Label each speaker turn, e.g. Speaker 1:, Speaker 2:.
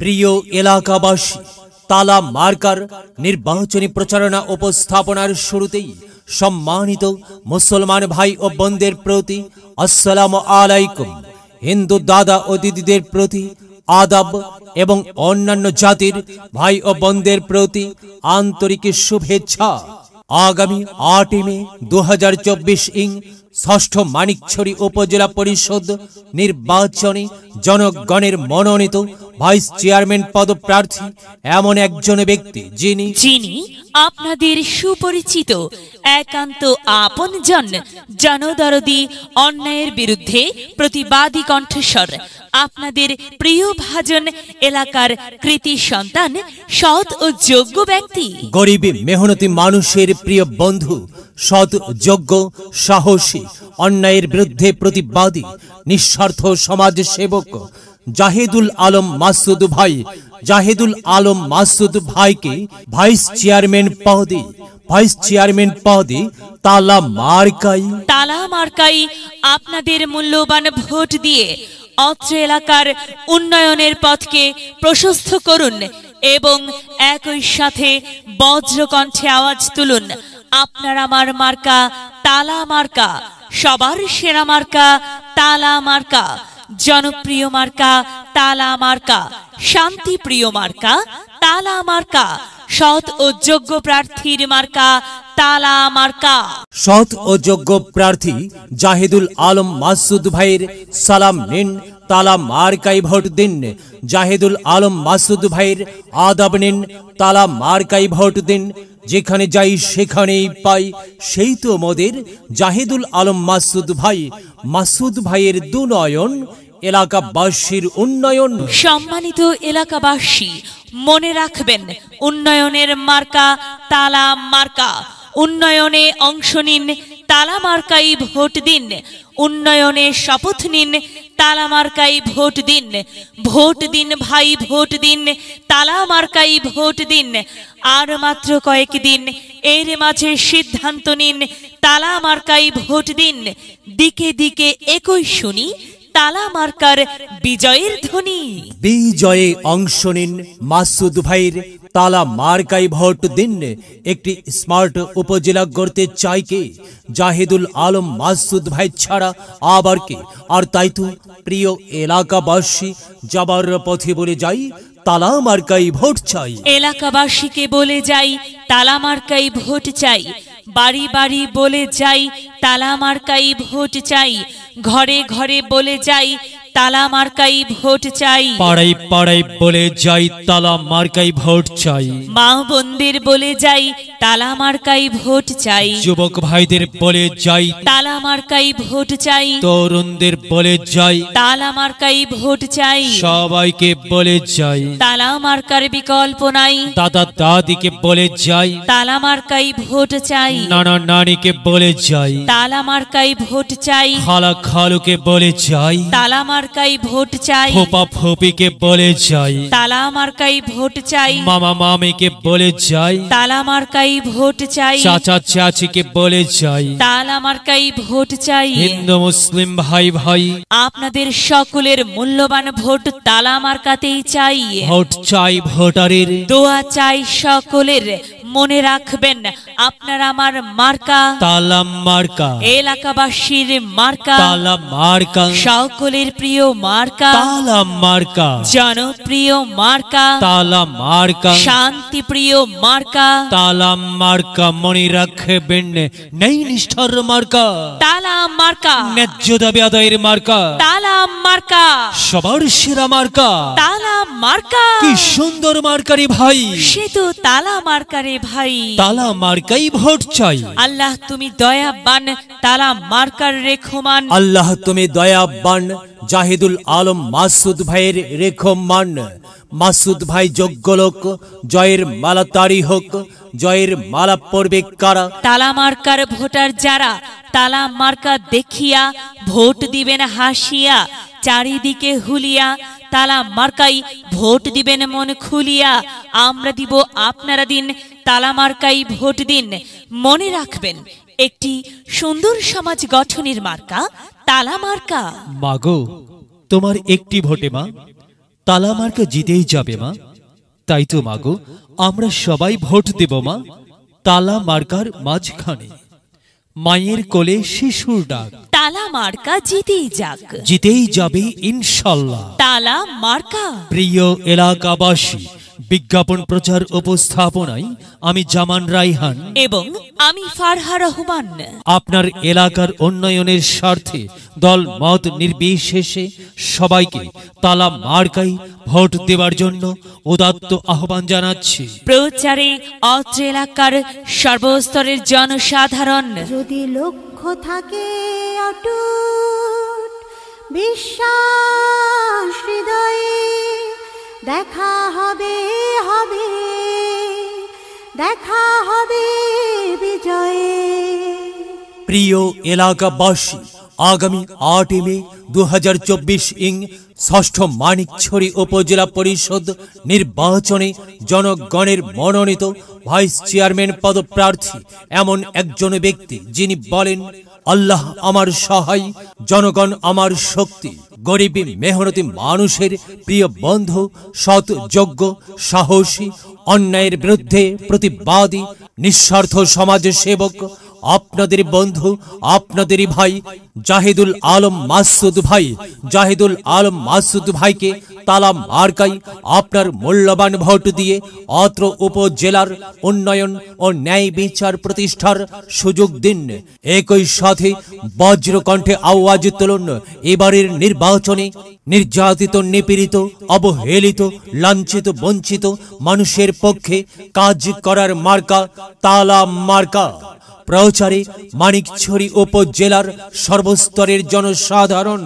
Speaker 1: প্রিয় এলাকাবাসী, তালা মার্কার নির্বাচনী প্রচারণা উপস্থাপনার শুরুতেই সম্মানিত মুসলমান ভাই ও বোনদের প্রতি আসসালামু আলাইকুম। হিন্দু দাদা ও দিদিদের প্রতি আদাব এবং অন্যান্য জাতির ভাই ও বোনদের প্রতি আন্তরিক শুভেচ্ছা। আগামী 8 মে 2024 ইং ষষ্ঠ মানিকছড়ি উপজেলা পরিষদ নির্বাচনে জনগণের মনোনীত ভাইস চেয়ারম্যান পদপ্রার্থী এমন একজন ব্যক্তি যিনি
Speaker 2: আপনাদের সুপরিচিত একান্ত আপনজন, জনদরদি, অন্যায়ের বিরুদ্ধে প্রতিবাদী কণ্ঠস্বর, আপনাদের প্রিয় ভাজন এলাকার কৃতি সন্তান, সৎ ও যোগ্য ব্যক্তি,
Speaker 1: গরিব মেহনতি মানুষের প্রিয় বন্ধু, সৎ যোগ্য সাহসী, অন্যায়ের বিরুদ্ধে প্রতিবাদী, নিঃস্বার্থ সমাজ সেবক জাহিদুল আলম মাসুদ ভাই। জাহিদুল আলম মাসুদ ভাইকে ভাইস চেয়ারম্যান পদে তালা মার্কাই
Speaker 2: আপনাদের মূল্যবান ভোট দিয়ে অত্র এলাকার উন্নয়নের পথকে প্রশস্ত করুন এবং একই সাথে বজ্রকণ্ঠে আওয়াজ তুলুন, আপনার আমার মার্কা তালা মার্কা, সবার সেরা মার্কা তালা মার্কা, জনপ্রিয় মার্কা তালা মার্কা, শান্তিপ্রিয় মার্কা তালা মার্কা, সৎ ও যোগ্য প্রার্থীর মার্কা তালা মার্কা।
Speaker 1: সৎ ও যোগ্য প্রার্থী জাহিদুল আলম মাসুদ ভাইয়ের সালাম নিন, তালা মার্কাই ভোট দিন। জাহিদুল আলম মাসুদ ভাইয়ের আদাব নিন, তালা মার্কাই ভোট দিন। যেখানে যাই সেখানেই পাই, সেই তো মোদের জাহিদুল আলম মাসুদ ভাইয়ের দুনয়ন, এলাকাবাসীর উন্নয়ন।
Speaker 2: সম্মানিত এলাকাবাসী, মনে রাখবেন, উন্নয়নের মার্কা তালা মার্কা। উন্নয়নে অংশ নিন, তালা মার্কাই ভোট দিন। উন্নয়নে শপথ নিন, তালা মার্কাই ভোট দিন। ভোট দিন ভাই, ভোট দিন, তালা মার্কাই ভোট দিন। আর মাত্র কয়েকদিন, এর মাঝে সিদ্ধান্ত নিন, তালা মার্কাই ভোট দিন। দিকে দিকে একই শুনি তালা মার্কার বিজয়ের ধ্বনি।
Speaker 1: বিজয়ে অংশ নিন, মাসুদ ভাইয়ের তালা মার্কাই ভোট দিন। একটি স্মার্ট উপজেলা গড়তে চাই কে? জাহিদুল আলম মাসুদ ভাই ছাড়া আবার কে? আর তাই তো প্রিয় এলাকাবাসী, যাবার পথে বলে যাই, তালা মার্কাই ভোট চাই।
Speaker 2: এলাকাবাসীকে বলে যাই, তালা মার্কাই ভোট চাই। বাড়ি বাড়ি বলে যাই, তালা মার্কাই ভোট চাই। ঘরে ঘরে বলে যাই, তালা মার্কাই ভোট চাই।
Speaker 1: পাড়ায় পাড়ায় বলে যাই, তালা মার্কাই ভোট চাই।
Speaker 2: মা বোনদের বলে যাই, তালা মার্কাই ভোট চাই।
Speaker 1: যুবক ভাইদের বলে যাই,
Speaker 2: তালা মার্কাই ভোট চাই।
Speaker 1: তরুণদের বলে যাই,
Speaker 2: তালা মার্কাই ভোট চাই।
Speaker 1: সবাইকে বলে যাই,
Speaker 2: তালা মার্কার বিকল্প নাই।
Speaker 1: দাদা দাদিকে বলে যাই,
Speaker 2: তালা মার্কাই ভোট চাই।
Speaker 1: নানা নানিকে বলে যাই,
Speaker 2: তালা মার্কাই ভোট চাই।
Speaker 1: খালা খালুকে বলে যাই,
Speaker 2: তালা মার্কাই ভোট চাই।
Speaker 1: ফোপা ফোপিকে বলে যাই,
Speaker 2: তালা মার্কাই ভোট চাই।
Speaker 1: মামা মামিকে বলে যাই,
Speaker 2: তালা মার্কাই ভোট চাই।
Speaker 1: চাচা চাচিকে বলে যাই,
Speaker 2: তালা মার্কাই ভোট চাই।
Speaker 1: হিন্দু মুসলিম ভাই ভাই,
Speaker 2: আপনাদের সকলের মূল্যবান ভোট তালা মার্কাতেই চাই।
Speaker 1: ভোট চাই ভোটারের,
Speaker 2: দোয়া চাই সকলের। মনে রাখবেন, আপনার আমার মার্কা
Speaker 1: তালা মার্কা,
Speaker 2: এলাকাবাসীর মার্কা
Speaker 1: তালা মার্কা,
Speaker 2: সকলের প্রিয় মার্কা
Speaker 1: তালা মার্কা,
Speaker 2: জনপ্রিয় মার্কা
Speaker 1: তালা মার্কা,
Speaker 2: শান্তিপ্রিয় মার্কা
Speaker 1: তালা মার্কা। মনে রাখবেন, নেই নিষ্ঠার মার্কা,
Speaker 2: তালা মার্কা,
Speaker 1: ন্যায্য দাবি আদায়ের মার্কা,
Speaker 2: তালা মার্কা,
Speaker 1: সবার সেরা মার্কা,
Speaker 2: তালা মার্কা।
Speaker 1: কি সুন্দর মার্কারি ভাই,
Speaker 2: সে তো তালা মার্কারে ভাই।
Speaker 1: তালা মার্কাই ভোট চাই।
Speaker 2: আল্লাহ তুমি দয়াবান, তালা মার্কার রেখমান।
Speaker 1: আল্লাহ তুমি দয়াবান, জাহিদুল আলম মাসুদ ভাইয়ের রেখমান। মাসুদ ভাই যোগ্য লোক, জয়ের মালা তারি হোক। জয়ের মালা পড়বে কারা?
Speaker 2: তালা মার্কার ভোটার যারা, তালা মার্কা দেখিয়া ভোট দিবেন হাসিয়া। চারিদিকে হুলিয়া, তালা মার্কাই ভোট দিবেন মন খুলিয়া। আমরা দিব, আপনারা দিন, তালা মার্কাই ভোট দিন। মনে রাখবেন, একটি সুন্দর সমাজ গঠনের মার্কা তালা মার্কা।
Speaker 1: মাগো, তোমার একটি ভোটে মা
Speaker 3: তালা মার্কা জিতেই যাবে মা। তাই তো মাগো, আমরা সবাই ভোট দেব মা। তালা মার্কার মাঝখানে মায়ের কোলে শিশুর ডাক,
Speaker 2: তালা মার্কা জিতেই যাক,
Speaker 3: জিতেই যাবে ইনশাল্লাহ।
Speaker 2: তালা মার্কা।
Speaker 3: প্রিয় এলাকাবাসী, বিজ্ঞাপন প্রচার উপস্থাপনায় আমি জামান রাইহান
Speaker 2: এবং আমি ফারহা রহমান
Speaker 3: আপনার এলাকার উন্নয়নের স্বার্থে দল মত নির্বিশেষে সবাইকে তালা মার্কাই ভোট দেওয়ার জন্য উদাত্ত আহ্বান জানাচ্ছি।
Speaker 2: প্রচারে অত্র এলাকার সর্বস্তরের জনসাধারণ
Speaker 4: যদি লক্ষ্য থাকে অটুট বিশ্বাস হৃদয়ে, দেখা হবে হবে দেখা হবে বিজয়ে।
Speaker 1: প্রিয় এলাকাবাসী, আগামী 8 মে 2024 ইং ষষ্ঠ মানিকছড়ি উপজেলা পরিষদ নির্বাচনে জনগণের মনোনীত ভাইস চেয়ারম্যান পদপ্রার্থী এমন একজন ব্যক্তি যিনি বলেন, আল্লাহ আমার সহায়, জনগণ আমার শক্তি। গরিব মেহনতি মানুষের প্রিয় বন্ধু, সৎ, যোগ্য, সাহসী, অন্যায়ের বিরুদ্ধে প্রতিবাদী, নিঃস্বার্থ সমাজ সেবক, আপনাদের বন্ধু, আপনাদেরই ভাই জাহিদুল আলম মাসুদ ভাই। জাহিদুল আলম মাসুদ ভাইকে তালা মার্কাই আপনার মূল্যবান ভোট দিয়ে অত্র উপজেলার উন্নয়ন ও ন্যায় বিচার প্রতিষ্ঠার সুযোগ দিন। একই সাথে বজ্রকণ্ঠে আওয়াজ তুলুন, এবারের নির্বাচনে নির্যাতিত, নিপীড়িত, অবহেলিত, লাঞ্ছিত, বঞ্চিত মানুষের পক্ষে কাজ করার মার্কা তালা মার্কা। প্রচারে মানিকছড়ি উপজেলার সর্বস্তরের জনসাধারণ।